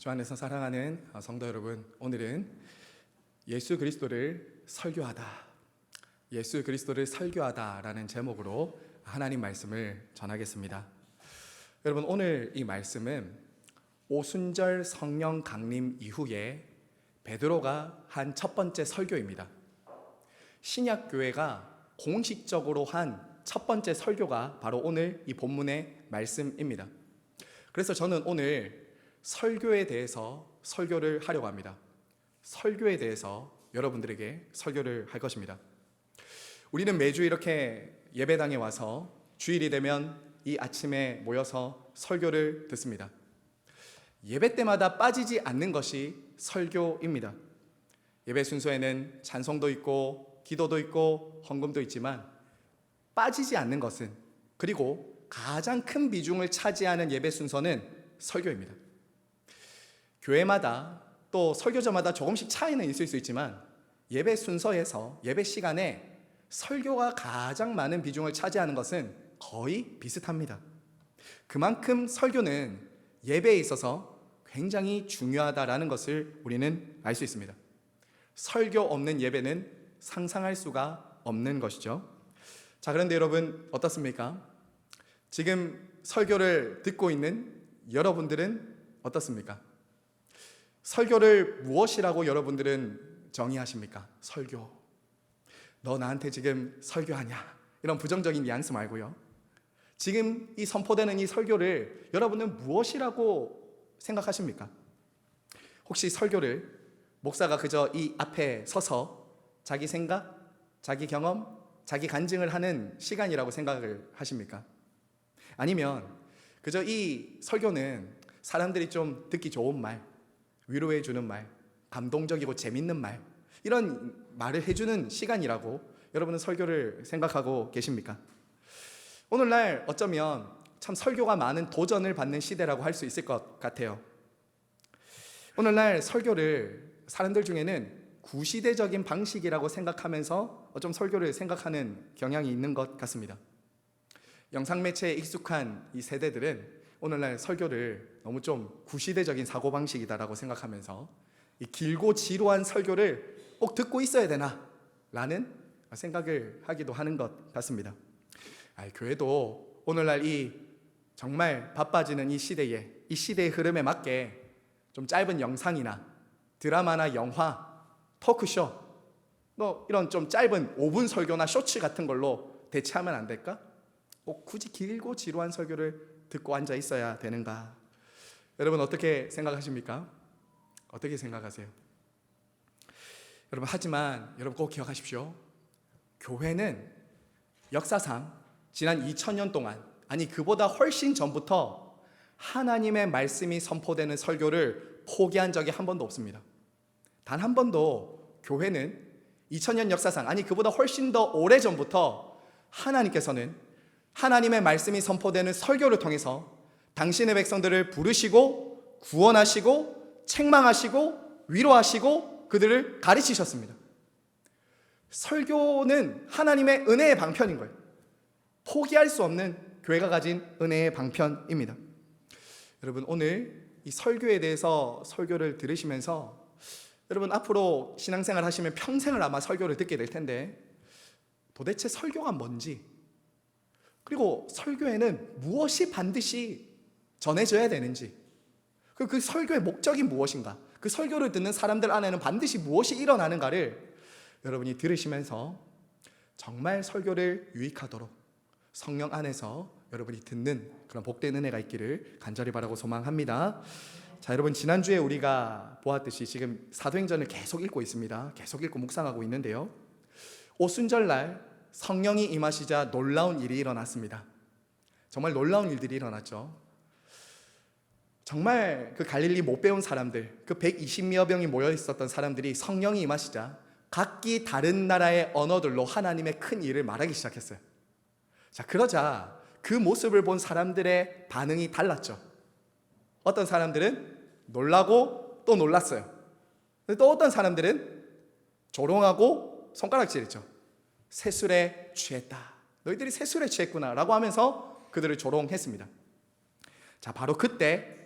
주 안에서 사랑하는 성도 여러분, 오늘은 예수 그리스도를 설교하다, 예수 그리스도를 설교하다라는 제목으로 하나님 말씀을 전하겠습니다. 여러분, 오늘 이 말씀은 오순절 성령 강림 이후에 베드로가 한 첫 번째 설교입니다. 신약교회가 공식적으로 한 첫 번째 설교가 바로 오늘 이 본문의 말씀입니다. 그래서 저는 오늘 설교에 대해서 설교를 하려고 합니다. 설교에 대해서 여러분들에게 설교를 할 것입니다. 우리는 매주 이렇게 예배당에 와서 주일이 되면 이 아침에 모여서 설교를 듣습니다. 예배 때마다 빠지지 않는 것이 설교입니다. 예배 순서에는 찬송도 있고 기도도 있고 헌금도 있지만 빠지지 않는 것은, 그리고 가장 큰 비중을 차지하는 예배 순서는 설교입니다. 교회마다 또 설교자마다 조금씩 차이는 있을 수 있지만 예배 순서에서 예배 시간에 설교가 가장 많은 비중을 차지하는 것은 거의 비슷합니다. 그만큼 설교는 예배에 있어서 굉장히 중요하다라는 것을 우리는 알 수 있습니다. 설교 없는 예배는 상상할 수가 없는 것이죠. 자, 그런데 여러분 어떻습니까? 지금 설교를 듣고 있는 여러분들은 어떻습니까? 설교를 무엇이라고 여러분들은 정의하십니까? 설교. 너 나한테 지금 설교하냐? 이런 부정적인 뉘앙스 말고요. 지금 이 선포되는 이 설교를 여러분은 무엇이라고 생각하십니까? 혹시 설교를 목사가 그저 이 앞에 서서 자기 생각, 자기 경험, 자기 간증을 하는 시간이라고 생각을 하십니까? 아니면 그저 이 설교는 사람들이 좀 듣기 좋은 말, 위로해 주는 말, 감동적이고 재밌는 말, 이런 말을 해주는 시간이라고 여러분은 설교를 생각하고 계십니까? 오늘날 어쩌면 참 설교가 많은 도전을 받는 시대라고 할 수 있을 것 같아요. 오늘날 설교를 사람들 중에는 구시대적인 방식이라고 생각하면서 좀 설교를 생각하는 경향이 있는 것 같습니다. 영상매체에 익숙한 이 세대들은 오늘날 설교를 너무 좀 구시대적인 사고방식이다라고 생각하면서 이 길고 지루한 설교를 꼭 듣고 있어야 되나? 라는 생각을 하기도 하는 것 같습니다. 교회도 오늘날 이 정말 바빠지는 이 시대의 흐름에 맞게 좀 짧은 영상이나 드라마나 영화, 토크쇼, 이런 좀 짧은 5분 설교나 쇼츠 같은 걸로 대체하면 안 될까? 꼭 굳이 길고 지루한 설교를 듣고 앉아 있어야 되는가? 여러분 어떻게 생각하십니까? 어떻게 생각하세요? 여러분, 하지만 여러분 꼭 기억하십시오. 교회는 역사상 지난 2000년 동안, 아니 그보다 훨씬 전부터 하나님의 말씀이 선포되는 설교를 포기한 적이 한 번도 없습니다. 단 한 번도 교회는 2000년 역사상, 아니 그보다 훨씬 더 오래전부터 하나님께서는 하나님의 말씀이 선포되는 설교를 통해서 당신의 백성들을 부르시고 구원하시고 책망하시고 위로하시고 그들을 가르치셨습니다. 설교는 하나님의 은혜의 방편인 거예요. 포기할 수 없는 교회가 가진 은혜의 방편입니다. 여러분, 오늘 이 설교에 대해서 설교를 들으시면서 여러분 앞으로 신앙생활 하시면 평생을 아마 설교를 듣게 될 텐데, 도대체 설교가 뭔지, 그리고 설교에는 무엇이 반드시 전해져야 되는지, 그 설교의 목적이 무엇인가, 그 설교를 듣는 사람들 안에는 반드시 무엇이 일어나는가를 여러분이 들으시면서 정말 설교를 유익하도록 성령 안에서 여러분이 듣는 그런 복된 은혜가 있기를 간절히 바라고 소망합니다. 자, 여러분, 지난주에 우리가 보았듯이 지금 사도행전을 계속 읽고 있습니다. 계속 읽고 묵상하고 있는데요, 오순절날 성령이 임하시자 놀라운 일이 일어났습니다. 정말 놀라운 일들이 일어났죠. 정말 그 갈릴리 못 배운 사람들, 그 120여 명이 모여 있었던 사람들이 성령이 임하시자 각기 다른 나라의 언어들로 하나님의 큰 일을 말하기 시작했어요. 자, 그러자 그 모습을 본 사람들의 반응이 달랐죠. 어떤 사람들은 놀라고 또 놀랐어요. 또 어떤 사람들은 조롱하고 손가락질했죠. 세술에 취했다. 너희들이 세술에 취했구나 라고 하면서 그들을 조롱했습니다. 자, 바로 그때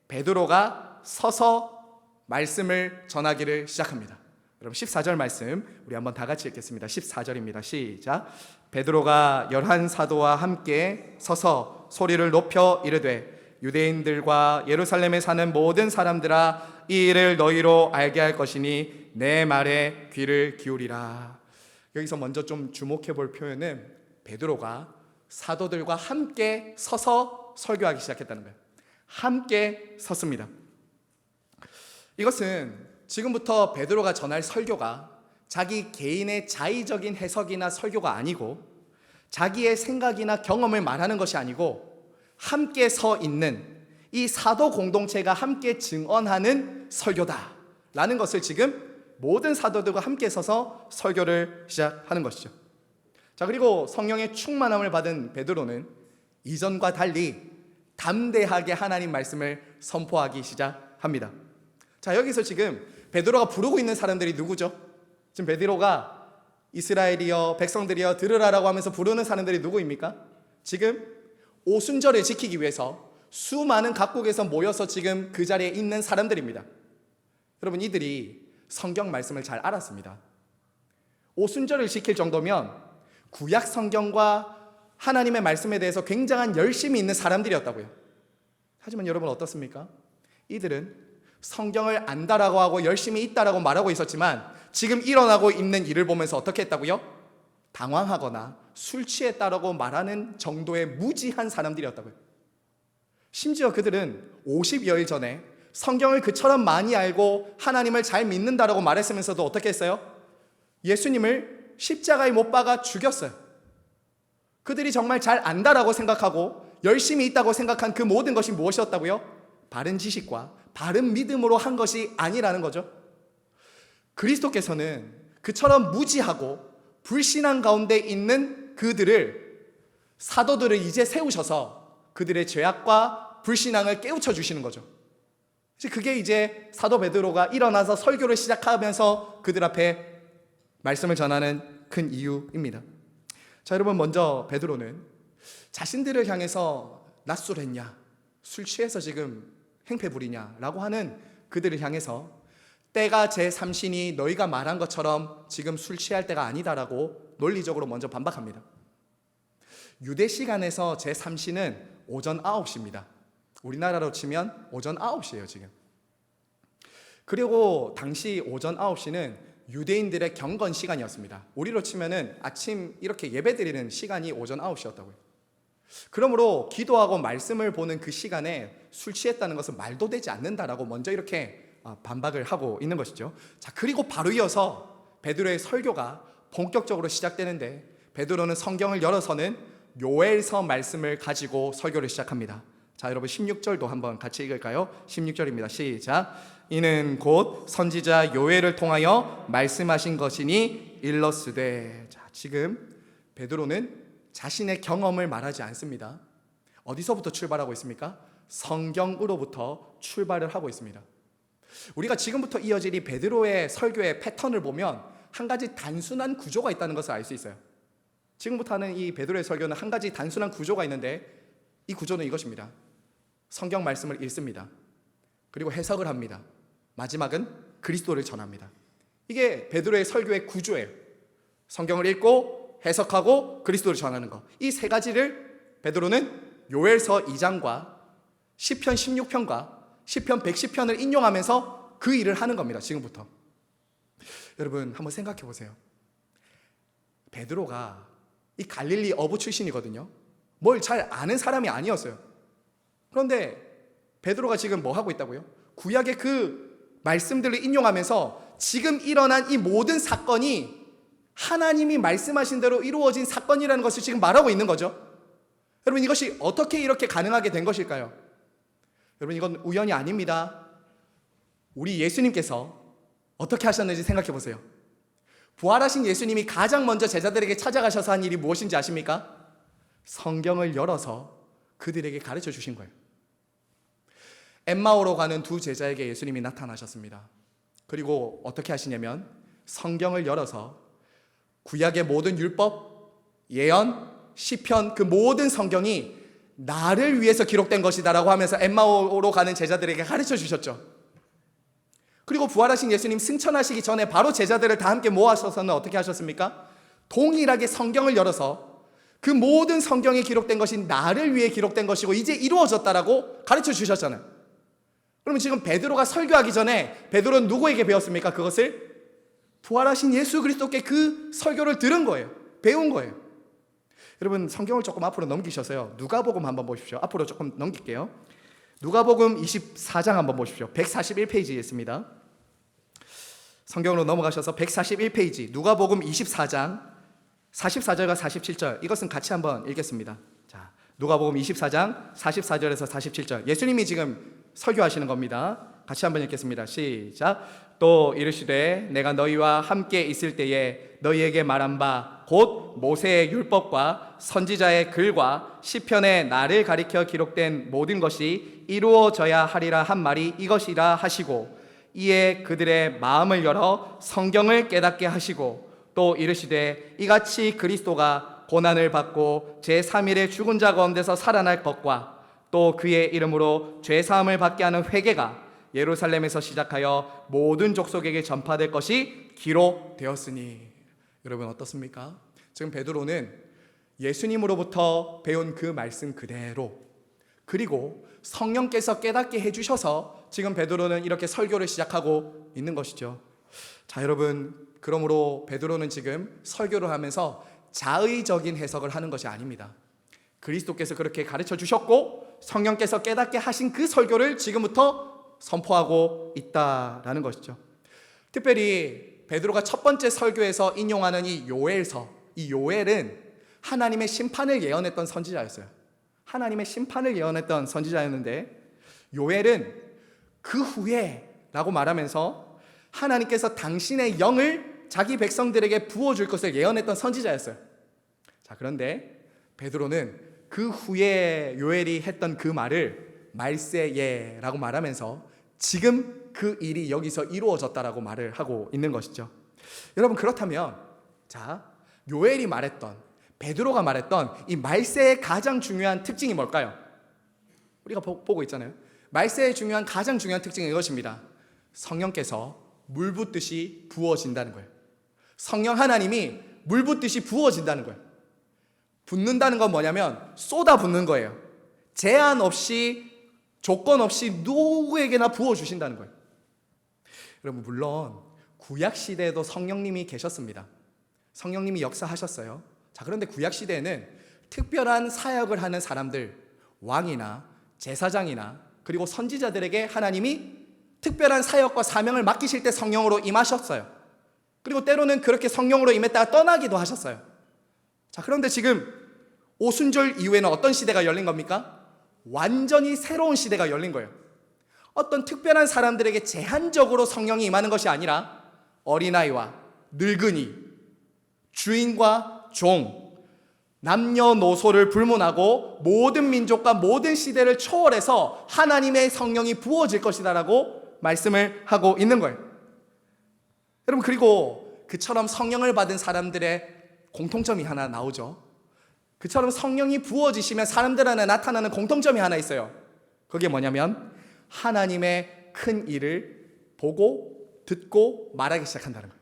베드로가 서서 말씀을 전하기를 시작합니다. 여러분 14절 말씀 우리 한번 다 같이 읽겠습니다. 14절입니다. 시작. 베드로가 11사도와 함께 서서 소리를 높여 이르되 유대인들과 예루살렘에 사는 모든 사람들아 이 일을 너희로 알게 할 것이니 내 말에 귀를 기울이라. 여기서 먼저 좀 주목해 볼 표현은 베드로가 사도들과 함께 서서 설교하기 시작했다는 거예요. 함께 섰습니다. 이것은 지금부터 베드로가 전할 설교가 자기 개인의 자의적인 해석이나 설교가 아니고 자기의 생각이나 경험을 말하는 것이 아니고 함께 서 있는 이 사도 공동체가 함께 증언하는 설교다라는 것을 지금 모든 사도들과 함께 서서 설교를 시작하는 것이죠. 자, 그리고 성령의 충만함을 받은 베드로는 이전과 달리 담대하게 하나님 말씀을 선포하기 시작합니다. 자, 여기서 지금 베드로가 부르고 있는 사람들이 누구죠? 지금 베드로가 이스라엘이여 백성들이여 들으라라고 하면서 부르는 사람들이 누구입니까? 지금 오순절을 지키기 위해서 수많은 각국에서 모여서 지금 그 자리에 있는 사람들입니다. 여러분, 이들이 성경 말씀을 잘 알았습니다. 오순절을 지킬 정도면 구약 성경과 하나님의 말씀에 대해서 굉장한 열심이 있는 사람들이었다고요. 하지만 여러분 어떻습니까? 이들은 성경을 안다라고 하고 열심히 있다라고 말하고 있었지만 지금 일어나고 있는 일을 보면서 어떻게 했다고요? 당황하거나 술 취했다라고 말하는 정도의 무지한 사람들이었다고요. 심지어 그들은 50여일 전에 성경을 그처럼 많이 알고 하나님을 잘 믿는다라고 말했으면서도 어떻게 했어요? 예수님을 십자가에 못 박아 죽였어요. 그들이 정말 잘 안다라고 생각하고 열심히 있다고 생각한 그 모든 것이 무엇이었다고요? 바른 지식과 바른 믿음으로 한 것이 아니라는 거죠. 그리스도께서는 그처럼 무지하고 불신앙 가운데 있는 그들을, 사도들을 이제 세우셔서 그들의 죄악과 불신앙을 깨우쳐 주시는 거죠. 그게 이제 사도 베드로가 일어나서 설교를 시작하면서 그들 앞에 말씀을 전하는 큰 이유입니다. 자, 여러분, 먼저 베드로는 자신들을 향해서 낮술했냐, 술 취해서 지금 행패 부리냐 라고 하는 그들을 향해서 때가 제3신이 너희가 말한 것처럼 지금 술 취할 때가 아니다라고 논리적으로 먼저 반박합니다. 유대 시간에서 제3신은 오전 9시입니다. 우리나라로 치면 오전 9시예요 지금. 그리고 당시 오전 9시는 유대인들의 경건 시간이었습니다. 우리로 치면은 아침 이렇게 예배드리는 시간이 오전 9시였다고요. 그러므로 기도하고 말씀을 보는 그 시간에 술 취했다는 것은 말도 되지 않는다라고 먼저 이렇게 반박을 하고 있는 것이죠. 자, 그리고 바로 이어서 베드로의 설교가 본격적으로 시작되는데 베드로는 성경을 열어서는 요엘서 말씀을 가지고 설교를 시작합니다. 자, 여러분 16절도 한번 같이 읽을까요? 16절입니다. 시작. 이는 곧 선지자 요엘을 통하여 말씀하신 것이니 일러스되. 자, 지금 베드로는 자신의 경험을 말하지 않습니다. 어디서부터 출발하고 있습니까? 성경으로부터 출발을 하고 있습니다. 우리가 지금부터 이어질 이 베드로의 설교의 패턴을 보면 한 가지 단순한 구조가 있다는 것을 알 수 있어요. 지금부터 하는 이 베드로의 설교는 한 가지 단순한 구조가 있는데 이 구조는 이것입니다. 성경 말씀을 읽습니다. 그리고 해석을 합니다. 마지막은 그리스도를 전합니다. 이게 베드로의 설교의 구조예요. 성경을 읽고 해석하고 그리스도를 전하는 것. 이 세 가지를 베드로는 요엘서 2장과 시편 16편과 시편 110편을 인용하면서 그 일을 하는 겁니다. 지금부터. 여러분 한번 생각해 보세요. 베드로가 이 갈릴리 어부 출신이거든요. 뭘 잘 아는 사람이 아니었어요. 그런데 베드로가 지금 뭐 하고 있다고요? 구약의 그 말씀들을 인용하면서 지금 일어난 이 모든 사건이 하나님이 말씀하신 대로 이루어진 사건이라는 것을 지금 말하고 있는 거죠. 여러분 이것이 어떻게 이렇게 가능하게 된 것일까요? 여러분 이건 우연이 아닙니다. 우리 예수님께서 어떻게 하셨는지 생각해 보세요. 부활하신 예수님이 가장 먼저 제자들에게 찾아가셔서 한 일이 무엇인지 아십니까? 성경을 열어서 그들에게 가르쳐 주신 거예요. 엠마오로 가는 두 제자에게 예수님이 나타나셨습니다. 그리고 어떻게 하시냐면 성경을 열어서 구약의 모든 율법, 예언, 시편 그 모든 성경이 나를 위해서 기록된 것이다라고 하면서 엠마오로 가는 제자들에게 가르쳐 주셨죠. 그리고 부활하신 예수님 승천하시기 전에 바로 제자들을 다 함께 모아서는 어떻게 하셨습니까? 동일하게 성경을 열어서 그 모든 성경에 기록된 것이 나를 위해 기록된 것이고 이제 이루어졌다라고 가르쳐 주셨잖아요. 그러면 지금 베드로가 설교하기 전에 베드로는 누구에게 배웠습니까? 그것을 부활하신 예수 그리스도께 그 설교를 들은 거예요. 배운 거예요. 여러분 성경을 조금 앞으로 넘기셔서요. 누가복음 한번 보십시오. 앞으로 조금 넘길게요. 누가복음 24장 한번 보십시오. 141페이지에 있습니다. 성경으로 넘어가셔서 141페이지 누가복음 24장 44절과 47절 이것은 같이 한번 읽겠습니다. 자, 누가복음 24장 44절에서 47절 예수님이 지금 설교하시는 겁니다. 같이 한번 읽겠습니다. 시작. 또 이르시되 내가 너희와 함께 있을 때에 너희에게 말한 바 곧 모세의 율법과 선지자의 글과 시편에 나를 가리켜 기록된 모든 것이 이루어져야 하리라 한 말이 이것이라 하시고 이에 그들의 마음을 열어 성경을 깨닫게 하시고 또 이르시되 이같이 그리스도가 고난을 받고 제3일에 죽은 자 가운데서 살아날 것과 또 그의 이름으로 죄사함을 받게 하는 회개가 예루살렘에서 시작하여 모든 족속에게 전파될 것이 기록되었으니. 여러분 어떻습니까? 지금 베드로는 예수님으로부터 배운 그 말씀 그대로 그리고 성령께서 깨닫게 해주셔서 지금 베드로는 이렇게 설교를 시작하고 있는 것이죠. 자 여러분, 그러므로 베드로는 지금 설교를 하면서 자의적인 해석을 하는 것이 아닙니다. 그리스도께서 그렇게 가르쳐 주셨고 성령께서 깨닫게 하신 그 설교를 지금부터 선포하고 있다라는 것이죠. 특별히 베드로가 첫 번째 설교에서 인용하는 이 요엘서, 이 요엘은 하나님의 심판을 예언했던 선지자였어요. 하나님의 심판을 예언했던 선지자였는데 요엘은 그 후에 라고 말하면서 하나님께서 당신의 영을 자기 백성들에게 부어줄 것을 예언했던 선지자였어요. 자, 그런데 베드로는 그 후에 요엘이 했던 그 말을 말세예라고 말하면서 지금 그 일이 여기서 이루어졌다라고 말을 하고 있는 것이죠. 여러분 그렇다면 자 요엘이 말했던 베드로가 말했던 이 말세의 가장 중요한 특징이 뭘까요? 우리가 보고 있잖아요. 말세의 가장 중요한 특징은 이것입니다. 성령께서 물 붓듯이 부어진다는 거예요. 성령 하나님이 물 붓듯이 부어진다는 거예요. 붓는다는 건 뭐냐면 쏟아 붓는 거예요. 제한 없이 조건 없이 누구에게나 부어주신다는 거예요. 여러분 물론 구약시대에도 성령님이 계셨습니다. 성령님이 역사하셨어요. 자 그런데 구약시대에는 특별한 사역을 하는 사람들, 왕이나 제사장이나 그리고 선지자들에게 하나님이 특별한 사역과 사명을 맡기실 때 성령으로 임하셨어요. 그리고 때로는 그렇게 성령으로 임했다가 떠나기도 하셨어요. 자 그런데 지금 오순절 이후에는 어떤 시대가 열린 겁니까? 완전히 새로운 시대가 열린 거예요. 어떤 특별한 사람들에게 제한적으로 성령이 임하는 것이 아니라 어린아이와 늙은이, 주인과 종, 남녀노소를 불문하고 모든 민족과 모든 시대를 초월해서 하나님의 성령이 부어질 것이다라고 말씀을 하고 있는 거예요. 여러분 그리고 그처럼 성령을 받은 사람들의 공통점이 하나 나오죠. 그처럼 성령이 부어지시면 사람들 안에 나타나는 공통점이 하나 있어요. 그게 뭐냐면 하나님의 큰 일을 보고 듣고 말하기 시작한다는 거예요.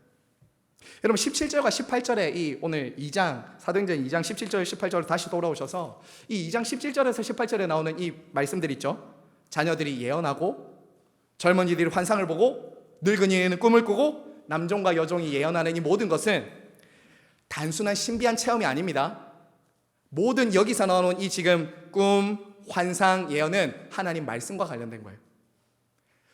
여러분 17절과 18절에 이 오늘 2장 사도행전 2장 17절 18절로 다시 돌아오셔서 이 2장 17절에서 18절에 나오는 이 말씀들 있죠. 자녀들이 예언하고 젊은이들이 환상을 보고 늙은이는 꿈을 꾸고 남종과 여종이 예언하는 이 모든 것은 단순한 신비한 체험이 아닙니다. 모든 여기서 나오는 이 지금 꿈, 환상, 예언은 하나님 말씀과 관련된 거예요.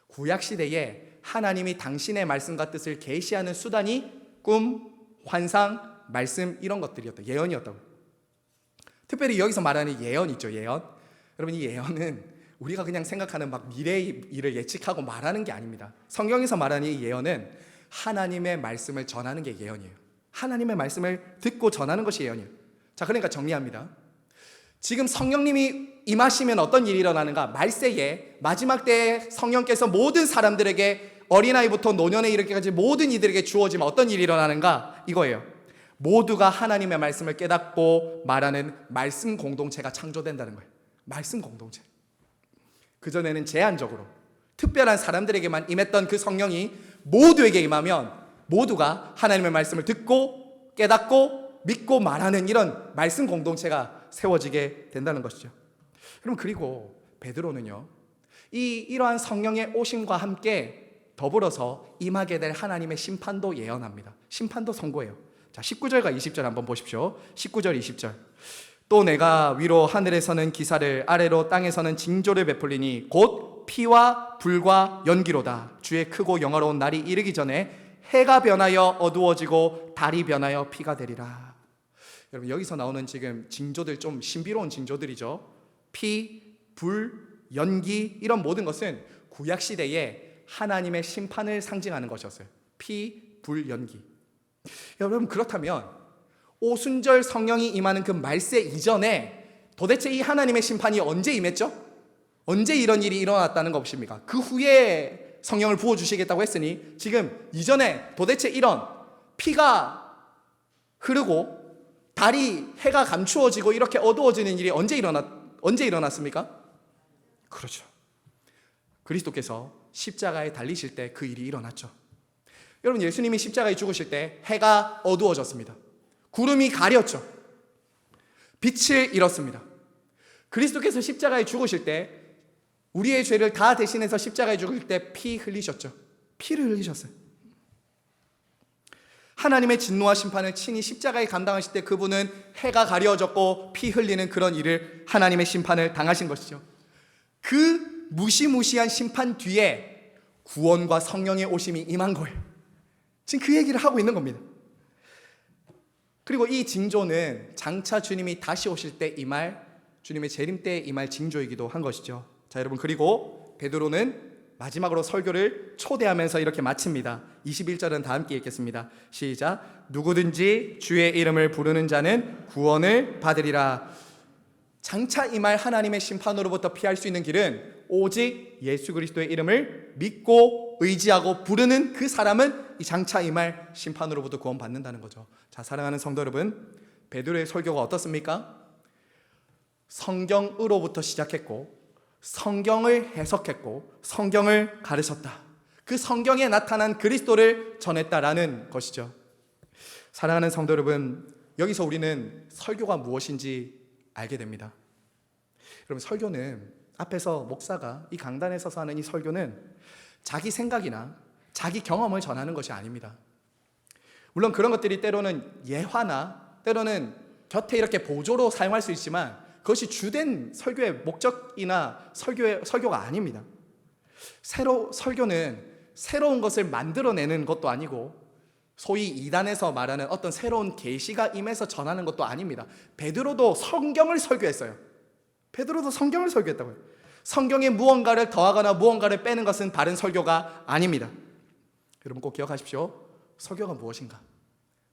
구약시대에 하나님이 당신의 말씀과 뜻을 계시하는 수단이 꿈, 환상, 말씀 이런 것들이었다. 예언이었다고. 특별히 여기서 말하는 예언 있죠. 예언. 여러분 이 예언은 우리가 그냥 생각하는 막 미래의 일을 예측하고 말하는 게 아닙니다. 성경에서 말하는 이 예언은 하나님의 말씀을 전하는 게 예언이에요. 하나님의 말씀을 듣고 전하는 것이 예언이에요. 자, 그러니까 정리합니다. 지금 성령님이 임하시면 어떤 일이 일어나는가? 말세에 마지막 때에 성령께서 모든 사람들에게 어린아이부터 노년에 이르기까지 모든 이들에게 주어지면 어떤 일이 일어나는가? 이거예요. 모두가 하나님의 말씀을 깨닫고 말하는 말씀 공동체가 창조된다는 거예요. 말씀 공동체. 그전에는 제한적으로 특별한 사람들에게만 임했던 그 성령이 모두에게 임하면 모두가 하나님의 말씀을 듣고 깨닫고 믿고 말하는 이런 말씀 공동체가 세워지게 된다는 것이죠. 그럼 그리고 베드로는요, 이러한 성령의 오심과 함께 더불어서 임하게 될 하나님의 심판도 예언합니다. 심판도 선고해요. 자, 19절과 20절 한번 보십시오. 19절 20절. 또 내가 위로 하늘에서는 기사를, 아래로 땅에서는 징조를 베풀리니 곧 피와 불과 연기로다. 주의 크고 영화로운 날이 이르기 전에 해가 변하여 어두워지고 달이 변하여 피가 되리라. 여러분, 여기서 나오는 지금 징조들, 좀 신비로운 징조들이죠. 피, 불, 연기, 이런 모든 것은 구약시대에 하나님의 심판을 상징하는 것이었어요. 피, 불, 연기. 여러분, 그렇다면 오순절 성령이 임하는 그 말세 이전에 도대체 이 하나님의 심판이 언제 임했죠? 언제 이런 일이 일어났다는 것입니까? 그 후에 성령을 부어주시겠다고 했으니 지금 이전에 도대체 이런 피가 흐르고 달이, 해가 감추어지고 이렇게 어두워지는 일이 언제 일어났습니까? 그렇죠. 그리스도께서 십자가에 달리실 때 그 일이 일어났죠. 여러분, 예수님이 십자가에 죽으실 때 해가 어두워졌습니다. 구름이 가렸죠. 빛을 잃었습니다. 그리스도께서 십자가에 죽으실 때 우리의 죄를 다 대신해서 십자가에 죽을 때 피 흘리셨죠. 피를 흘리셨어요. 하나님의 진노와 심판을 친히 십자가에 감당하실 때 그분은 해가 가려졌고 피 흘리는 그런 일을, 하나님의 심판을 당하신 것이죠. 그 무시무시한 심판 뒤에 구원과 성령의 오심이 임한 거예요. 지금 그 얘기를 하고 있는 겁니다. 그리고 이 징조는 장차 주님이 다시 오실 때 임할, 주님의 재림 때 임할 징조이기도 한 것이죠. 자, 여러분, 그리고 베드로는 마지막으로 설교를 초대하면서 이렇게 마칩니다. 21절은 다 함께 읽겠습니다. 시작. 누구든지 주의 이름을 부르는 자는 구원을 받으리라. 장차 임할 하나님의 심판으로부터 피할 수 있는 길은 오직 예수 그리스도의 이름을 믿고 의지하고 부르는 그 사람은 이 장차 임할 심판으로부터 구원받는다는 거죠. 자, 사랑하는 성도 여러분, 베드로의 설교가 어떻습니까? 성경으로부터 시작했고 성경을 해석했고 성경을 가르쳤다. 그 성경에 나타난 그리스도를 전했다라는 것이죠. 사랑하는 성도 여러분, 여기서 우리는 설교가 무엇인지 알게 됩니다. 여러분, 설교는 앞에서 목사가 이 강단에 서서 하는 이 설교는 자기 생각이나 자기 경험을 전하는 것이 아닙니다. 물론 그런 것들이 때로는 예화나 때로는 곁에 이렇게 보조로 사용할 수 있지만 그것이 주된 설교의 목적이나 설교가 아닙니다. 설교는 새로운 것을 만들어내는 것도 아니고 소위 이단에서 말하는 어떤 새로운 계시가 임해서 전하는 것도 아닙니다. 베드로도 성경을 설교했어요. 베드로도 성경을 설교했다고요. 성경에 무언가를 더하거나 무언가를 빼는 것은 바른 설교가 아닙니다. 여러분, 꼭 기억하십시오. 설교가 무엇인가?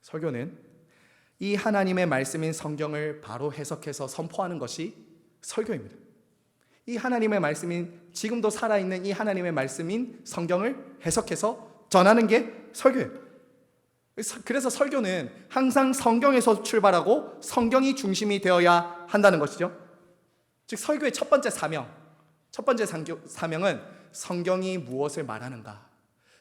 설교는 이 하나님의 말씀인 성경을 바로 해석해서 선포하는 것이 설교입니다. 이 하나님의 말씀인, 지금도 살아있는 이 하나님의 말씀인 성경을 해석해서 전하는 게 설교예요. 그래서 설교는 항상 성경에서 출발하고 성경이 중심이 되어야 한다는 것이죠. 즉, 설교의 첫 번째 사명은 성경이 무엇을 말하는가,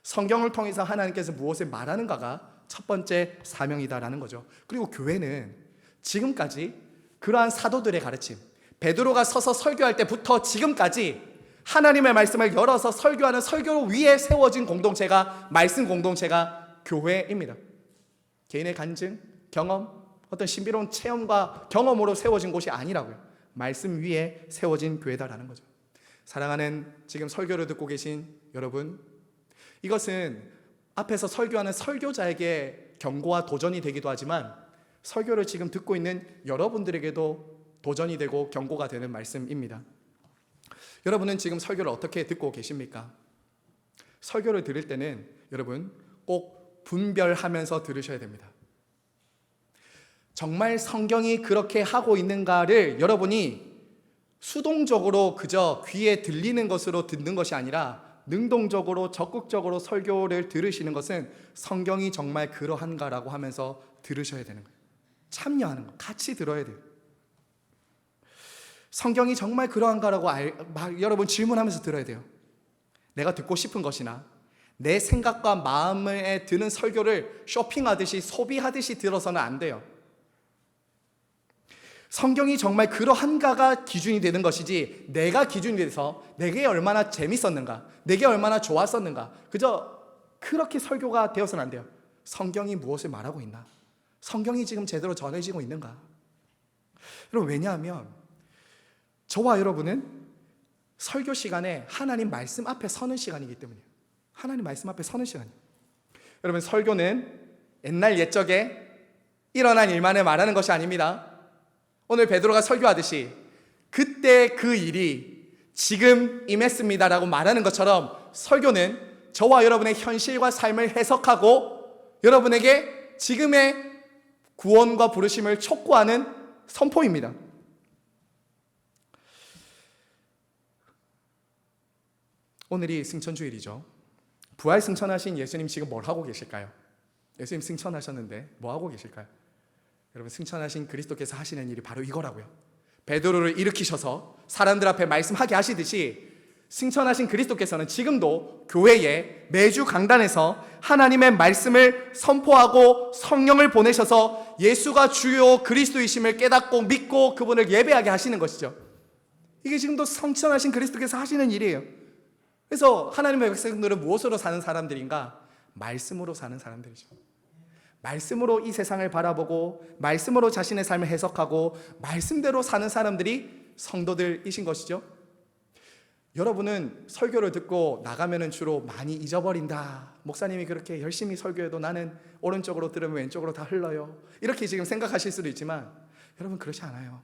성경을 통해서 하나님께서 무엇을 말하는가가 첫 번째 사명이다라는 거죠. 그리고 교회는 지금까지 그러한 사도들의 가르침, 베드로가 서서 설교할 때부터 지금까지 하나님의 말씀을 열어서 설교하는 설교 위에 세워진 공동체가, 말씀 공동체가 교회입니다. 개인의 간증, 경험, 어떤 신비로운 체험과 경험으로 세워진 곳이 아니라고요. 말씀 위에 세워진 교회다라는 거죠. 사랑하는 지금 설교를 듣고 계신 여러분, 이것은 앞에서 설교하는 설교자에게 경고와 도전이 되기도 하지만 설교를 지금 듣고 있는 여러분들에게도 도전이 되고 경고가 되는 말씀입니다. 여러분은 지금 설교를 어떻게 듣고 계십니까? 설교를 들을 때는 여러분 꼭 분별하면서 들으셔야 됩니다. 정말 성경이 그렇게 하고 있는가를 여러분이 수동적으로 그저 귀에 들리는 것으로 듣는 것이 아니라 능동적으로 적극적으로 설교를 들으시는 것은 성경이 정말 그러한가라고 하면서 들으셔야 되는 거예요. 참여하는 거, 같이 들어야 돼요. 성경이 정말 그러한가라고 여러분 질문하면서 들어야 돼요. 내가 듣고 싶은 것이나 내 생각과 마음에 드는 설교를 쇼핑하듯이 소비하듯이 들어서는 안 돼요. 성경이 정말 그러한가가 기준이 되는 것이지, 내가 기준이 돼서 내게 얼마나 재밌었는가, 내게 얼마나 좋았었는가, 그저 그렇게 설교가 되어서는 안 돼요. 성경이 무엇을 말하고 있나? 성경이 지금 제대로 전해지고 있는가? 여러분, 왜냐하면 저와 여러분은 설교 시간에 하나님 말씀 앞에 서는 시간이기 때문이에요. 하나님 말씀 앞에 서는 시간이에요. 여러분, 설교는 옛날 옛적에 일어난 일만을 말하는 것이 아닙니다. 오늘 베드로가 설교하듯이 그때 그 일이 지금 임했습니다라고 말하는 것처럼, 설교는 저와 여러분의 현실과 삶을 해석하고 여러분에게 지금의 구원과 부르심을 촉구하는 선포입니다. 오늘이 승천주일이죠. 부활 승천하신 예수님 지금 뭘 하고 계실까요? 예수님 승천하셨는데 뭐 하고 계실까요? 여러분, 승천하신 그리스도께서 하시는 일이 바로 이거라고요. 베드로를 일으키셔서 사람들 앞에 말씀하게 하시듯이 승천하신 그리스도께서는 지금도 교회에 매주 강단에서 하나님의 말씀을 선포하고 성령을 보내셔서 예수가 주요 그리스도이심을 깨닫고 믿고 그분을 예배하게 하시는 것이죠. 이게 지금도 승천하신 그리스도께서 하시는 일이에요. 그래서 하나님의 백성들은 무엇으로 사는 사람들인가? 말씀으로 사는 사람들이죠. 말씀으로 이 세상을 바라보고 말씀으로 자신의 삶을 해석하고 말씀대로 사는 사람들이 성도들이신 것이죠. 여러분은 설교를 듣고 나가면은 주로 많이 잊어버린다, 목사님이 그렇게 열심히 설교해도 나는 오른쪽으로 들으면 왼쪽으로 다 흘러요, 이렇게 지금 생각하실 수도 있지만, 여러분 그렇지 않아요.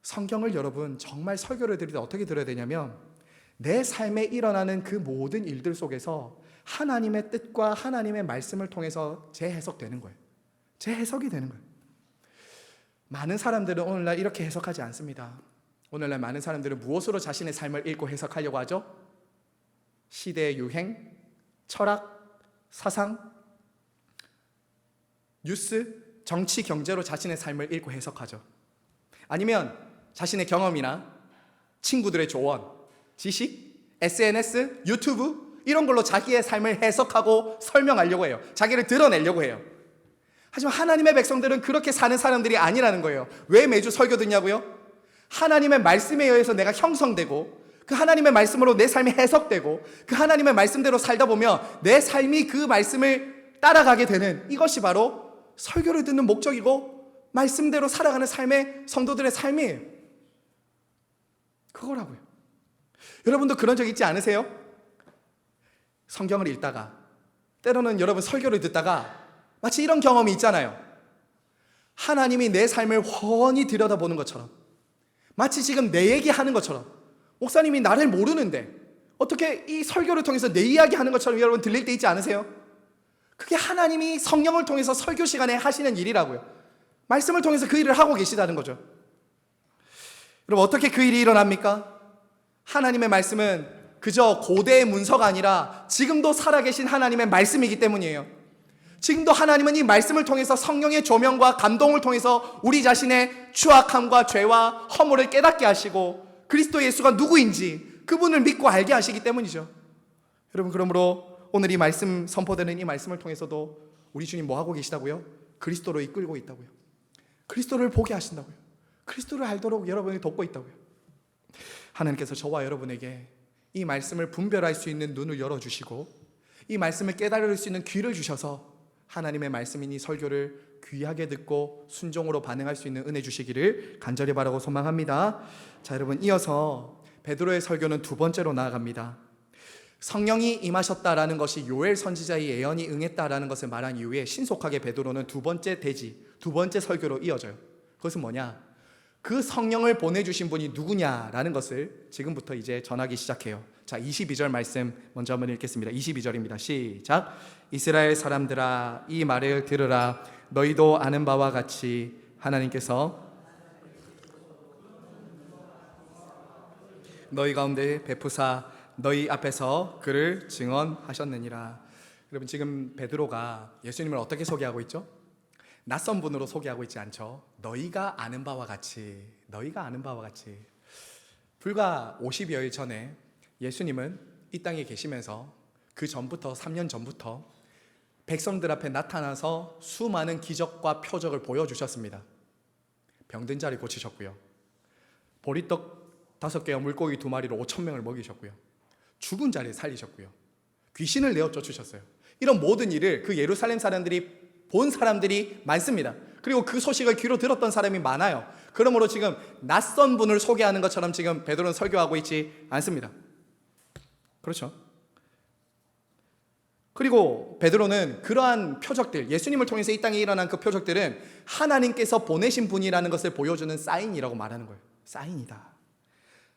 성경을 여러분 정말 설교를 들을 때 어떻게 들어야 되냐면, 내 삶에 일어나는 그 모든 일들 속에서 하나님의 뜻과 하나님의 말씀을 통해서 재해석되는 거예요. 재해석이 되는 거예요. 많은 사람들은 오늘날 이렇게 해석하지 않습니다. 오늘날 많은 사람들은 무엇으로 자신의 삶을 읽고 해석하려고 하죠? 시대의 유행, 철학, 사상, 뉴스, 정치, 경제로 자신의 삶을 읽고 해석하죠. 아니면 자신의 경험이나 친구들의 조언, 지식, SNS, 유튜브 이런 걸로 자기의 삶을 해석하고 설명하려고 해요. 자기를 드러내려고 해요. 하지만 하나님의 백성들은 그렇게 사는 사람들이 아니라는 거예요. 왜 매주 설교 듣냐고요? 하나님의 말씀에 의해서 내가 형성되고 그 하나님의 말씀으로 내 삶이 해석되고 그 하나님의 말씀대로 살다 보면 내 삶이 그 말씀을 따라가게 되는, 이것이 바로 설교를 듣는 목적이고 말씀대로 살아가는 삶의 성도들의 삶이에요. 그거라고요. 여러분도 그런 적 있지 않으세요? 성경을 읽다가, 때로는 여러분 설교를 듣다가 마치 이런 경험이 있잖아요. 하나님이 내 삶을 훤히 들여다보는 것처럼, 마치 지금 내 얘기하는 것처럼, 목사님이 나를 모르는데 어떻게 이 설교를 통해서 내 이야기하는 것처럼 여러분 들릴 때 있지 않으세요? 그게 하나님이 성령을 통해서 설교 시간에 하시는 일이라고요. 말씀을 통해서 그 일을 하고 계시다는 거죠. 여러분, 어떻게 그 일이 일어납니까? 하나님의 말씀은 그저 고대의 문서가 아니라 지금도 살아계신 하나님의 말씀이기 때문이에요. 지금도 하나님은 이 말씀을 통해서 성령의 조명과 감동을 통해서 우리 자신의 추악함과 죄와 허물을 깨닫게 하시고 그리스도 예수가 누구인지 그분을 믿고 알게 하시기 때문이죠. 여러분, 그러므로 오늘 이 말씀 선포되는 이 말씀을 통해서도 우리 주님 뭐 하고 계시다고요? 그리스도로 이끌고 있다고요. 그리스도를 보게 하신다고요. 그리스도를 알도록 여러분을 돕고 있다고요. 하나님께서 저와 여러분에게 이 말씀을 분별할 수 있는 눈을 열어주시고 이 말씀을 깨달을 수 있는 귀를 주셔서 하나님의 말씀인 이 설교를 귀하게 듣고 순종으로 반응할 수 있는 은혜 주시기를 간절히 바라고 소망합니다. 자, 여러분, 이어서 베드로의 설교는 두 번째로 나아갑니다. 성령이 임하셨다라는 것이 요엘 선지자의 예언이 응했다라는 것을 말한 이후에 신속하게 베드로는 두 번째 대지, 두 번째 설교로 이어져요. 그것은 뭐냐? 그 성령을 보내주신 분이 누구냐라는 것을 지금부터 이제 전하기 시작해요. 자, 22절 말씀 먼저 한번 읽겠습니다. 22절입니다. 시작. 이스라엘 사람들아, 이 말을 들으라. 너희도 아는 바와 같이 하나님께서 너희 가운데 베푸사 너희 앞에서 그를 증언하셨느니라. 여러분, 지금 베드로가 예수님을 어떻게 소개하고 있죠? 낯선 분으로 소개하고 있지 않죠. 너희가 아는 바와 같이, 너희가 아는 바와 같이. 불과 50여일 전에 예수님은 이 땅에 계시면서 그 전부터 3년 전부터 백성들 앞에 나타나서 수많은 기적과 표적을 보여주셨습니다. 병든 자를 고치셨고요. 보리떡 5개와 물고기 2마리로 5,000명을 먹이셨고요. 죽은 자를 살리셨고요. 귀신을 내어 쫓으셨어요. 이런 모든 일을 그 예루살렘 사람들이 본 사람들이 많습니다. 그리고 그 소식을 귀로 들었던 사람이 많아요. 그러므로 지금 낯선 분을 소개하는 것처럼 지금 베드로는 설교하고 있지 않습니다. 그렇죠? 그리고 베드로는 그러한 표적들, 예수님을 통해서 이 땅에 일어난 그 표적들은 하나님께서 보내신 분이라는 것을 보여주는 사인이라고 말하는 거예요. 사인이다.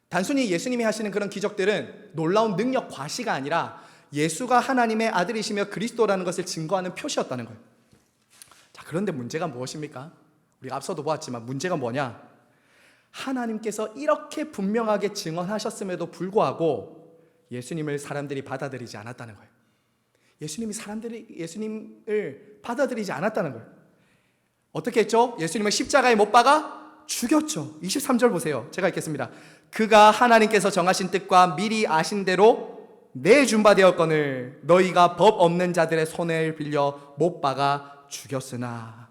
단순히 예수님이 하시는 그런 기적들은 놀라운 능력 과시가 아니라 예수가 하나님의 아들이시며 그리스도라는 것을 증거하는 표시였다는 거예요. 자, 그런데 문제가 무엇입니까? 우리가 앞서도 보았지만 문제가 뭐냐? 하나님께서 이렇게 분명하게 증언하셨음에도 불구하고 예수님을 사람들이 받아들이지 않았다는 거예요. 예수님을 받아들이지 않았다는 거예요. 어떻게 했죠? 예수님을 십자가에 못 박아 죽였죠. 23절 보세요. 제가 읽겠습니다. 그가 하나님께서 정하신 뜻과 미리 아신 대로 내준 바 되었거늘 너희가 법 없는 자들의 손을 빌려 못 박아 죽였으나.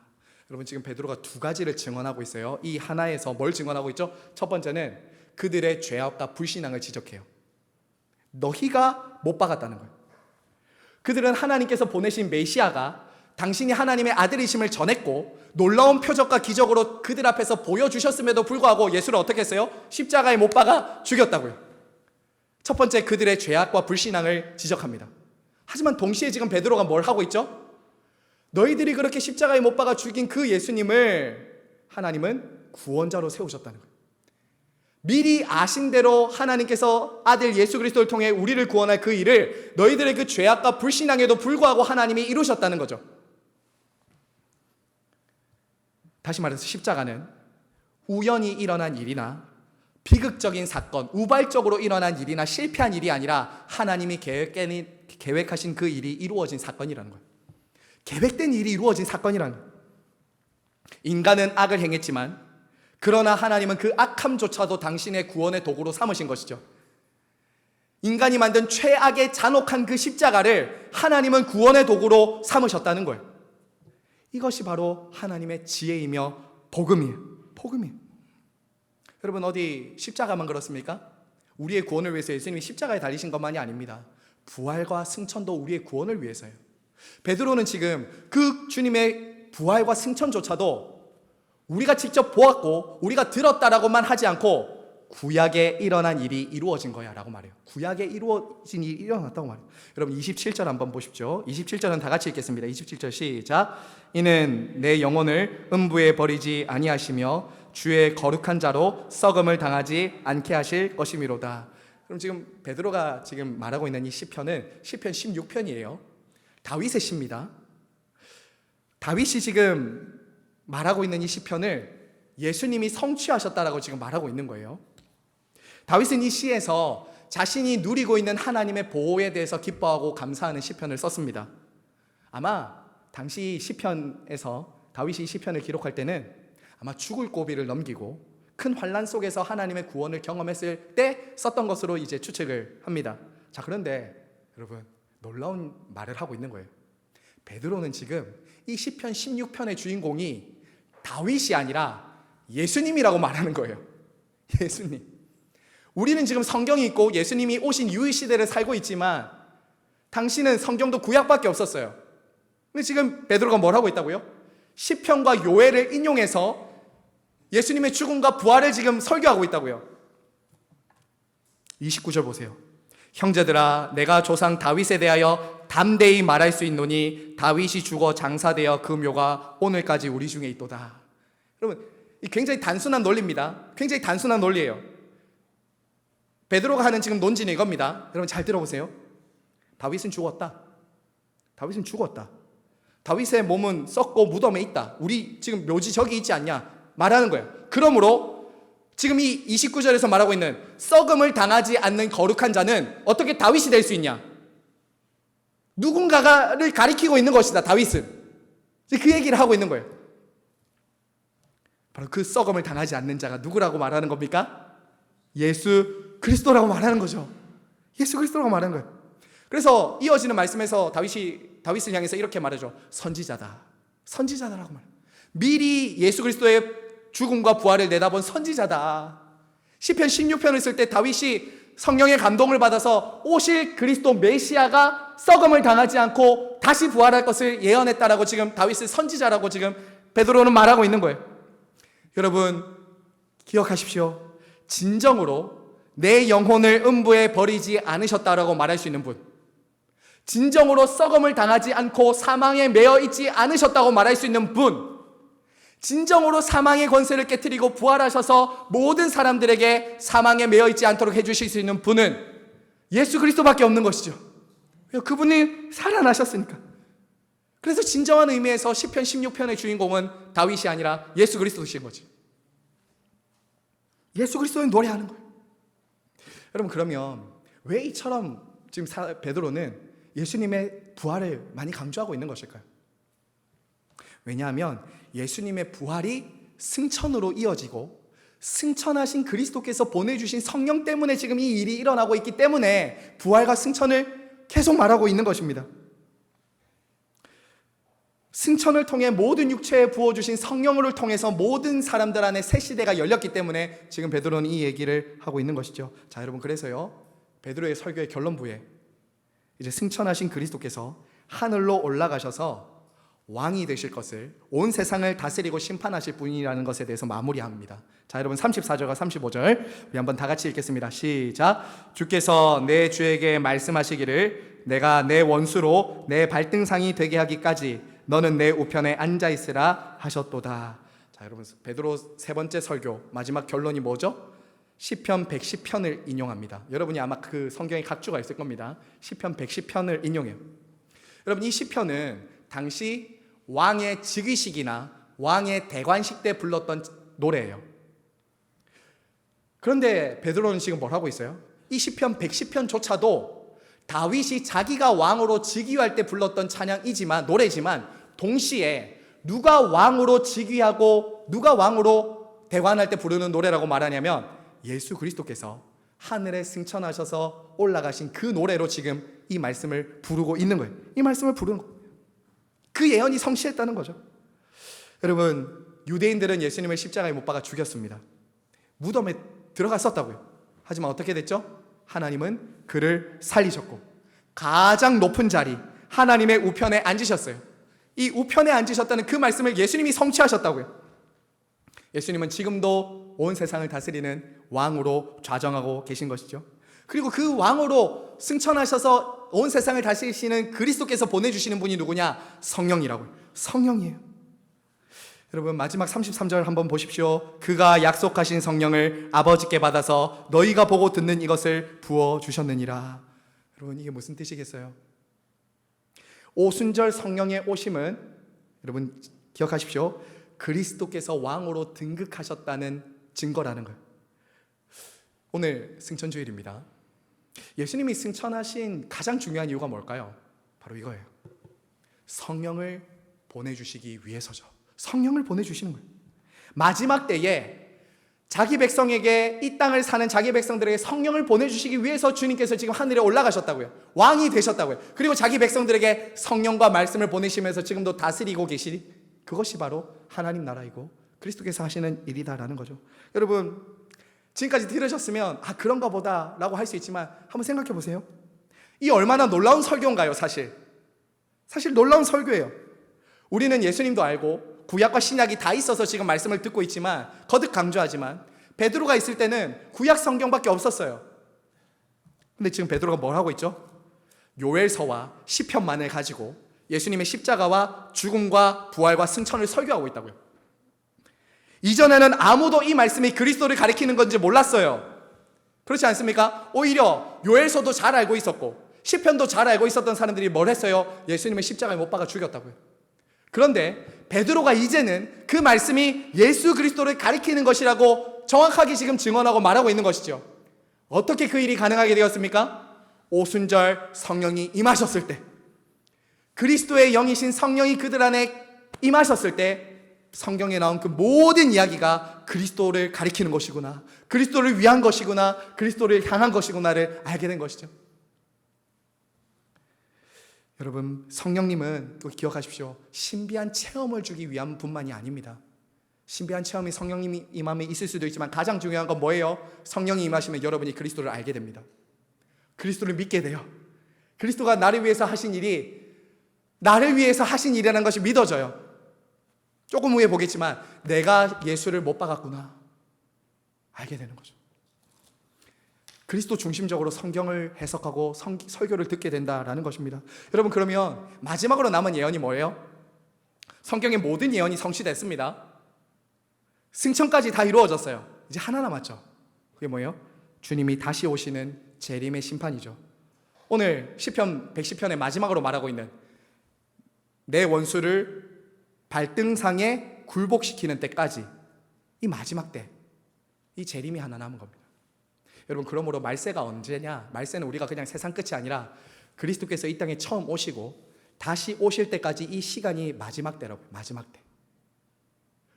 여러분, 지금 베드로가 두 가지를 증언하고 있어요. 이 하나에서 뭘 증언하고 있죠? 첫 번째는 그들의 죄악과 불신앙을 지적해요. 너희가 못 박았다는 거예요. 그들은 하나님께서 보내신 메시아가 당신이 하나님의 아들이심을 전했고 놀라운 표적과 기적으로 그들 앞에서 보여주셨음에도 불구하고 예수를 어떻게 했어요? 십자가에 못 박아 죽였다고요. 첫 번째, 그들의 죄악과 불신앙을 지적합니다. 하지만 동시에 지금 베드로가 뭘 하고 있죠? 너희들이 그렇게 십자가에 못 박아 죽인 그 예수님을 하나님은 구원자로 세우셨다는 거예요. 미리 아신 대로 하나님께서 아들 예수 그리스도를 통해 우리를 구원할 그 일을 너희들의 그 죄악과 불신앙에도 불구하고 하나님이 이루셨다는 거죠. 다시 말해서 십자가는 우연히 일어난 일이나 비극적인 사건, 우발적으로 일어난 일이나 실패한 일이 아니라 하나님이 계획하신 그 일이 이루어진 사건이라는 거예요. 계획된 일이 이루어진 사건이라는 거예요. 인간은 악을 행했지만 그러나 하나님은 그 악함조차도 당신의 구원의 도구로 삼으신 것이죠. 인간이 만든 최악의 잔혹한 그 십자가를 하나님은 구원의 도구로 삼으셨다는 거예요. 이것이 바로 하나님의 지혜이며 복음이에요. 복음이에요. 여러분, 어디 십자가만 그렇습니까? 우리의 구원을 위해서 예수님이 십자가에 달리신 것만이 아닙니다. 부활과 승천도 우리의 구원을 위해서예요. 베드로는 지금 그 주님의 부활과 승천조차도 우리가 직접 보았고 우리가 들었다라고만 하지 않고 구약에 일어난 일이 이루어진 거야 라고 말해요. 구약에 이루어진 일이 일어났다고 말해요. 여러분, 27절 한번 보십시오. 27절은 다 같이 읽겠습니다. 27절 시작. 이는 내 영혼을 음부에 버리지 아니하시며 주의 거룩한 자로 썩음을 당하지 않게 하실 것이미로다. 그럼 지금 베드로가 지금 말하고 있는 이 시편은 시편 16편이에요. 다윗의 시입니다. 다윗이 지금 말하고 있는 이 시편을 예수님이 성취하셨다라고 지금 말하고 있는 거예요. 다윗은 이 시에서 자신이 누리고 있는 하나님의 보호에 대해서 기뻐하고 감사하는 시편을 썼습니다. 아마 당시 시편에서 다윗이 이 시편을 기록할 때는 아마 죽을 고비를 넘기고 큰 환난 속에서 하나님의 구원을 경험했을 때 썼던 것으로 이제 추측을 합니다. 자, 그런데 여러분, 놀라운 말을 하고 있는 거예요. 베드로는 지금 이 시편 16편의 주인공이 다윗이 아니라 예수님이라고 말하는 거예요. 예수님. 우리는 지금 성경이 있고 예수님이 오신 유의 시대를 살고 있지만 당신은 성경도 구약밖에 없었어요. 근데 지금 베드로가 뭘 하고 있다고요? 시편과 요엘을 인용해서 예수님의 죽음과 부활을 지금 설교하고 있다고요. 29절 보세요. 형제들아, 내가 조상 다윗에 대하여 담대히 말할 수 있노니 다윗이 죽어 장사되어 그 묘가 오늘까지 우리 중에 있도다. 여러분, 굉장히 단순한 논리입니다. 굉장히 단순한 논리예요. 베드로가 하는 지금 논지는 이겁니다. 여러분, 잘 들어보세요. 다윗은 죽었다. 다윗은 죽었다. 다윗의 몸은 썩고 무덤에 있다. 우리 지금 묘지 저기 있지 않냐 말하는 거예요. 그러므로 지금 이 29절에서 말하고 있는 썩음을 당하지 않는 거룩한 자는 어떻게 다윗이 될 수 있냐? 누군가를 가리키고 있는 것이다. 다윗은 그 얘기를 하고 있는 거예요. 바로 그 썩음을 당하지 않는 자가 누구라고 말하는 겁니까? 예수 그리스도라고 말하는 거죠. 예수 그리스도라고 말하는 거예요. 그래서 이어지는 말씀에서 다윗을 향해서 이렇게 말하죠. 선지자다. 선지자다라고 말해요. 미리 예수 그리스도의 죽음과 부활을 내다본 선지자다. 시편 16편을 쓸 때 다윗이 성령의 감동을 받아서 오실 그리스도 메시아가 썩음을 당하지 않고 다시 부활할 것을 예언했다라고 지금 다윗을 선지자라고 지금 베드로는 말하고 있는 거예요. 여러분 기억하십시오. 진정으로 내 영혼을 음부에 버리지 않으셨다라고 말할 수 있는 분, 진정으로 썩음을 당하지 않고 사망에 매여 있지 않으셨다고 말할 수 있는 분, 진정으로 사망의 권세를 깨트리고 부활하셔서 모든 사람들에게 사망에 매여 있지 않도록 해주실 수 있는 분은 예수 그리스도밖에 없는 것이죠. 그분이 살아나셨으니까. 그래서 진정한 의미에서 시편 16편의 주인공은 다윗이 아니라 예수 그리스도신 거지. 예수 그리스도를 노래하는 거예요. 여러분 그러면 왜 이처럼 지금 베드로는 예수님의 부활을 많이 강조하고 있는 것일까요? 왜냐하면 예수님의 부활이 승천으로 이어지고 승천하신 그리스도께서 보내주신 성령 때문에 지금 이 일이 일어나고 있기 때문에 부활과 승천을 계속 말하고 있는 것입니다. 승천을 통해 모든 육체에 부어주신 성령을 통해서 모든 사람들 안에 새 시대가 열렸기 때문에 지금 베드로는 이 얘기를 하고 있는 것이죠. 자 여러분, 그래서요 베드로의 설교의 결론부에 이제 승천하신 그리스도께서 하늘로 올라가셔서 왕이 되실 것을, 온 세상을 다스리고 심판하실 분이라는 것에 대해서 마무리합니다. 자 여러분 34절과 35절 우리 한번 다 같이 읽겠습니다. 시작. 주께서 내 주에게 말씀하시기를 내가 내 원수로 내 발등상이 되게 하기까지 너는 내 우편에 앉아있으라 하셨도다. 자 여러분, 베드로 세 번째 설교 마지막 결론이 뭐죠? 시편 110편을 인용합니다. 여러분이 아마 그 성경에 각주가 있을 겁니다. 시편 110편을 인용해요. 여러분 이 시편은 당시 왕의 즉위식이나 왕의 대관식 때 불렀던 노래예요. 그런데 베드로는 지금 뭘 하고 있어요? 이 시편 110편조차도 다윗이 자기가 왕으로 즉위할 때 불렀던 찬양이지만, 노래지만 동시에 누가 왕으로 즉위하고 누가 왕으로 대관할 때 부르는 노래라고 말하냐면 예수 그리스도께서 하늘에 승천하셔서 올라가신 그 노래로 지금 이 말씀을 부르고 있는 거예요. 이 말씀을 부르는 거예요. 그 예언이 성취했다는 거죠. 여러분, 유대인들은 예수님을 십자가에 못 박아 죽였습니다. 무덤에 들어갔었다고요. 하지만 어떻게 됐죠? 하나님은 그를 살리셨고 가장 높은 자리 하나님의 우편에 앉으셨어요. 이 우편에 앉으셨다는 그 말씀을 예수님이 성취하셨다고요. 예수님은 지금도 온 세상을 다스리는 왕으로 좌정하고 계신 것이죠. 그리고 그 왕으로 승천하셔서 온 세상을 다스리시는 그리스도께서 보내주시는 분이 누구냐? 성령이라고요. 성령이에요. 여러분 마지막 33절 한번 보십시오. 그가 약속하신 성령을 아버지께 받아서 너희가 보고 듣는 이것을 부어주셨느니라. 여러분 이게 무슨 뜻이겠어요? 오순절 성령의 오심은 여러분 기억하십시오. 그리스도께서 왕으로 등극하셨다는 증거라는 거예요. 오늘 승천주일입니다. 예수님이 승천하신 가장 중요한 이유가 뭘까요? 바로 이거예요. 성령을 보내주시기 위해서죠. 성령을 보내주시는 거예요. 마지막 때에 자기 백성에게, 이 땅을 사는 자기 백성들에게 성령을 보내주시기 위해서 주님께서 지금 하늘에 올라가셨다고요. 왕이 되셨다고요. 그리고 자기 백성들에게 성령과 말씀을 보내시면서 지금도 다스리고 계시니 그것이 바로 하나님 나라이고 그리스도께서 하시는 일이다라는 거죠. 여러분 지금까지 들으셨으면 아 그런가 보다 라고 할 수 있지만 한번 생각해 보세요. 이 얼마나 놀라운 설교인가요? 사실 놀라운 설교예요. 우리는 예수님도 알고 구약과 신약이 다 있어서 지금 말씀을 듣고 있지만, 거듭 강조하지만 베드로가 있을 때는 구약 성경밖에 없었어요. 근데 지금 베드로가 뭘 하고 있죠? 요엘서와 시편만을 가지고 예수님의 십자가와 죽음과 부활과 승천을 설교하고 있다고요. 이전에는 아무도 이 말씀이 그리스도를 가리키는 건지 몰랐어요. 그렇지 않습니까? 오히려 요엘서도 잘 알고 있었고 시편도 잘 알고 있었던 사람들이 뭘 했어요? 예수님의 십자가에 못 박아 죽였다고요. 그런데 베드로가 이제는 그 말씀이 예수 그리스도를 가리키는 것이라고 정확하게 지금 증언하고 말하고 있는 것이죠. 어떻게 그 일이 가능하게 되었습니까? 오순절 성령이 임하셨을 때, 그리스도의 영이신 성령이 그들 안에 임하셨을 때 성경에 나온 그 모든 이야기가 그리스도를 가리키는 것이구나, 그리스도를 위한 것이구나, 그리스도를 향한 것이구나를 알게 된 것이죠. 여러분, 성령님은 또 기억하십시오. 신비한 체험을 주기 위한 분만이 아닙니다. 신비한 체험이 성령님이 임하면 있을 수도 있지만 가장 중요한 건 뭐예요? 성령이 임하시면 여러분이 그리스도를 알게 됩니다. 그리스도를 믿게 돼요. 그리스도가 나를 위해서 하신 일이 나를 위해서 하신 일이라는 것이 믿어져요. 조금 후에 보겠지만 내가 예수를 못 박았구나 알게 되는 거죠. 그리스도 중심적으로 성경을 해석하고 설교를 듣게 된다라는 것입니다. 여러분, 그러면 마지막으로 남은 예언이 뭐예요? 성경의 모든 예언이 성취됐습니다. 승천까지 다 이루어졌어요. 이제 하나 남았죠. 그게 뭐예요? 주님이 다시 오시는 재림의 심판이죠. 오늘 시편 110편의 마지막으로 말하고 있는 내 원수를 발등상에 굴복시키는 때까지, 이 마지막 때, 이 재림이 하나 남은 겁니다. 여러분, 그러므로 말세가 언제냐? 말세는 우리가 그냥 세상 끝이 아니라 그리스도께서 이 땅에 처음 오시고 다시 오실 때까지 이 시간이 마지막 때라고요. 마지막 때.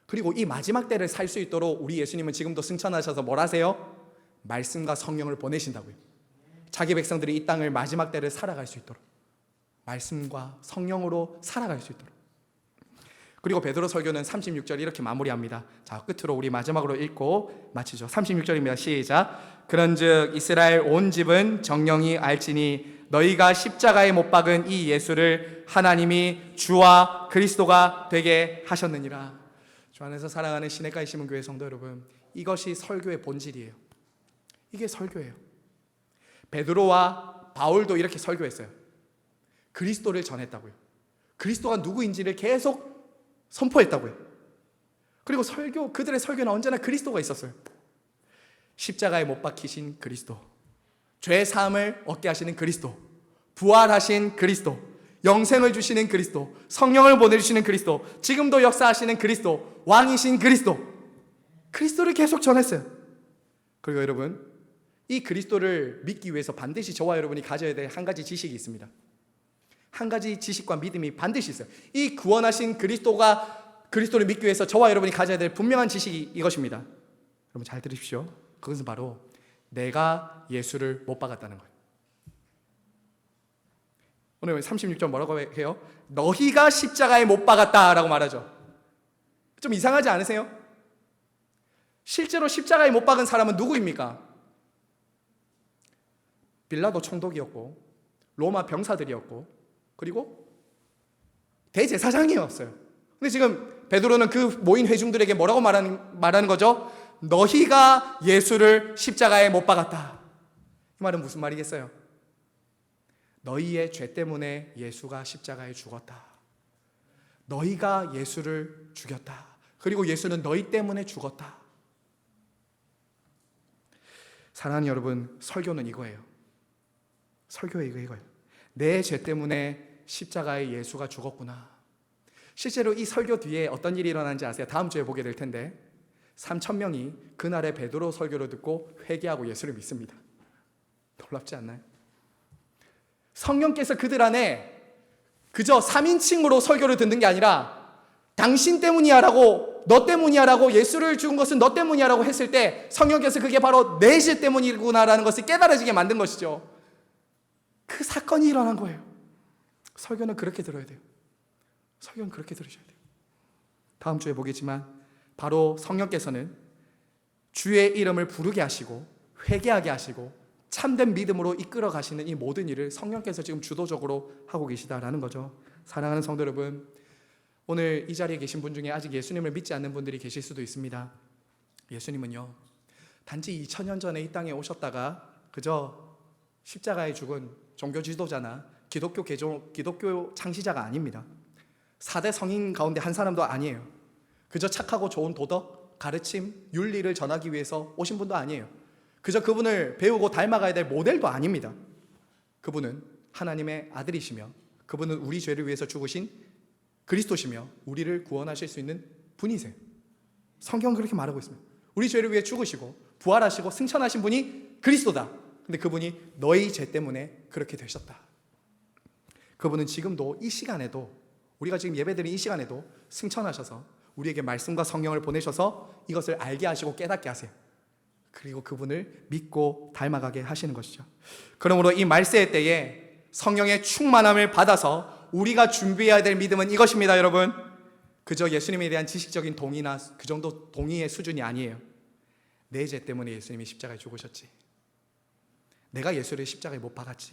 그리고 이 마지막 때를 살 수 있도록 우리 예수님은 지금도 승천하셔서 뭘 하세요? 말씀과 성령을 보내신다고요. 자기 백성들이 이 땅을 마지막 때를 살아갈 수 있도록, 말씀과 성령으로 살아갈 수 있도록. 그리고 베드로 설교는 36절 이렇게 마무리합니다. 자, 끝으로 우리 마지막으로 읽고 마치죠. 36절입니다. 시작. 그런즉 이스라엘 온 집은 정령이 알지니 너희가 십자가에 못 박은 이 예수를 하나님이 주와 그리스도가 되게 하셨느니라. 주 안에서 사랑하는 시냇가에 심은 교회 성도 여러분, 이것이 설교의 본질이에요. 이게 설교예요. 베드로와 바울도 이렇게 설교했어요. 그리스도를 전했다고요. 그리스도가 누구인지를 계속 선포했다고요. 그리고 그들의 설교는 언제나 그리스도가 있었어요. 십자가에 못 박히신 그리스도, 죄 사함을 얻게 하시는 그리스도, 부활하신 그리스도, 영생을 주시는 그리스도, 성령을 보내주시는 그리스도, 지금도 역사하시는 그리스도, 왕이신 그리스도, 그리스도를 계속 전했어요. 그리고 여러분, 이 그리스도를 믿기 위해서 반드시 저와 여러분이 가져야 될 한 가지 지식이 있습니다. 한 가지 지식과 믿음이 반드시 있어요. 이 구원하신 그리스도를 믿기 위해서 저와 여러분이 가져야 될 분명한 지식이 이것입니다. 여러분 잘 들으십시오. 그것은 바로 내가 예수를 못 박았다는 거예요. 오늘 36절 뭐라고 해요? 너희가 십자가에 못 박았다라고 말하죠. 좀 이상하지 않으세요? 실제로 십자가에 못 박은 사람은 누구입니까? 빌라도 총독이었고 로마 병사들이었고 그리고 대제사장이었어요. 근데 지금 베드로는 그 모인 회중들에게 뭐라고 말하는 거죠? 너희가 예수를 십자가에 못 박았다. 이 말은 무슨 말이겠어요? 너희의 죄 때문에 예수가 십자가에 죽었다. 너희가 예수를 죽였다. 그리고 예수는 너희 때문에 죽었다. 사랑하는 여러분, 설교는 이거예요. 설교의 이거예요. 내 죄 때문에 십자가에 예수가 죽었구나. 실제로 이 설교 뒤에 어떤 일이 일어나는지 아세요? 다음 주에 보게 될 텐데 3,000명이 그날의 베드로 설교를 듣고 회개하고 예수를 믿습니다. 놀랍지 않나요? 성령께서 그들 안에 그저 3인칭으로 설교를 듣는 게 아니라 당신 때문이야 라고, 너 때문이야 라고, 예수를 죽은 것은 너 때문이야 라고 했을 때 성령께서 그게 바로 내 죄 때문이구나라는 것을 깨달아지게 만든 것이죠. 그 사건이 일어난 거예요. 설교는 그렇게 들어야 돼요. 설교는 그렇게 들으셔야 돼요. 다음 주에 보겠지만 바로 성령께서는 주의 이름을 부르게 하시고 회개하게 하시고 참된 믿음으로 이끌어 가시는 이 모든 일을 성령께서 지금 주도적으로 하고 계시다라는 거죠. 사랑하는 성도 여러분, 오늘 이 자리에 계신 분 중에 아직 예수님을 믿지 않는 분들이 계실 수도 있습니다. 예수님은요, 단지 2000년 전에 이 땅에 오셨다가 그저 십자가에 죽은 종교 지도자나 기독교 창시자가 아닙니다. 4대 성인 가운데 한 사람도 아니에요. 그저 착하고 좋은 도덕, 가르침, 윤리를 전하기 위해서 오신 분도 아니에요. 그저 그분을 배우고 닮아가야 될 모델도 아닙니다. 그분은 하나님의 아들이시며 그분은 우리 죄를 위해서 죽으신 그리스도시며 우리를 구원하실 수 있는 분이세요. 성경은 그렇게 말하고 있습니다. 우리 죄를 위해 죽으시고 부활하시고 승천하신 분이 그리스도다. 근데 그분이 너희 죄 때문에 그렇게 되셨다. 그분은 지금도 이 시간에도, 우리가 지금 예배드린 이 시간에도 승천하셔서 우리에게 말씀과 성령을 보내셔서 이것을 알게 하시고 깨닫게 하세요. 그리고 그분을 믿고 닮아가게 하시는 것이죠. 그러므로 이 말세의 때에 성령의 충만함을 받아서 우리가 준비해야 될 믿음은 이것입니다, 여러분. 그저 예수님에 대한 지식적인 동의나 그 정도 동의의 수준이 아니에요. 내 죄 때문에 예수님이 십자가에 죽으셨지. 내가 예수를 십자가에 못 박았지.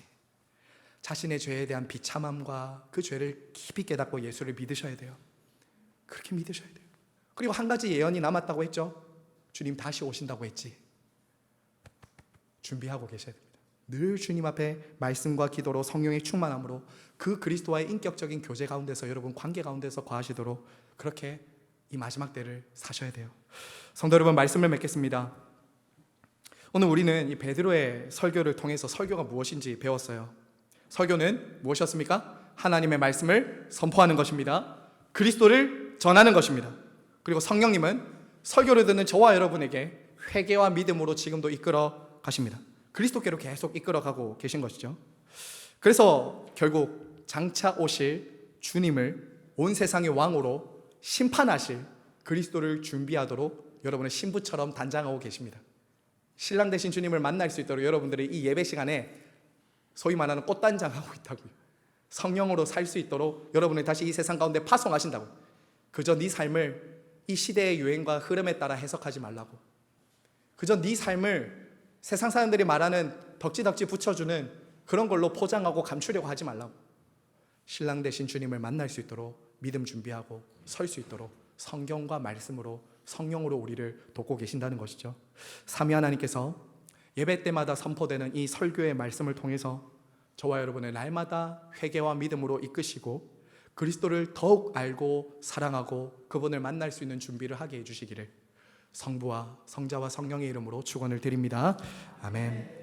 자신의 죄에 대한 비참함과 그 죄를 깊이 깨닫고 예수를 믿으셔야 돼요. 그렇게 믿으셔야 돼요. 그리고 한 가지 예언이 남았다고 했죠. 주님 다시 오신다고 했지. 준비하고 계셔야 됩니다. 늘 주님 앞에 말씀과 기도로 성령의 충만함으로 그 그리스도와의 인격적인 교제 가운데서 여러분 관계 가운데서 거하시도록 그렇게 이 마지막 때를 사셔야 돼요. 성도 여러분, 말씀을 맺겠습니다. 오늘 우리는 이 베드로의 설교를 통해서 설교가 무엇인지 배웠어요. 설교는 무엇이었습니까? 하나님의 말씀을 선포하는 것입니다. 그리스도를 전하는 것입니다. 그리고 성령님은 설교를 듣는 저와 여러분에게 회개와 믿음으로 지금도 이끌어 가십니다. 그리스도께로 계속 이끌어가고 계신 것이죠. 그래서 결국 장차 오실 주님을 온 세상의 왕으로 심판하실 그리스도를 준비하도록 여러분은 신부처럼 단장하고 계십니다. 신랑 되신 주님을 만날 수 있도록 여러분들이 이 예배 시간에 소위 말하는 꽃단장하고 있다고요. 성령으로 살 수 있도록 여러분을 다시 이 세상 가운데 파송하신다고. 그저 네 삶을 이 시대의 유행과 흐름에 따라 해석하지 말라고. 그저 네 삶을 세상 사람들이 말하는 덕지덕지 붙여주는 그런 걸로 포장하고 감추려고 하지 말라고. 신랑 되신 주님을 만날 수 있도록 믿음 준비하고 설 수 있도록 성경과 말씀으로 성령으로 우리를 돕고 계신다는 것이죠. 삼위 하나님께서 예배 때마다 선포되는 이 설교의 말씀을 통해서 저와 여러분의 날마다 회개와 믿음으로 이끄시고 그리스도를 더욱 알고 사랑하고 그분을 만날 수 있는 준비를 하게 해주시기를 성부와 성자와 성령의 이름으로 축원을 드립니다. 아멘.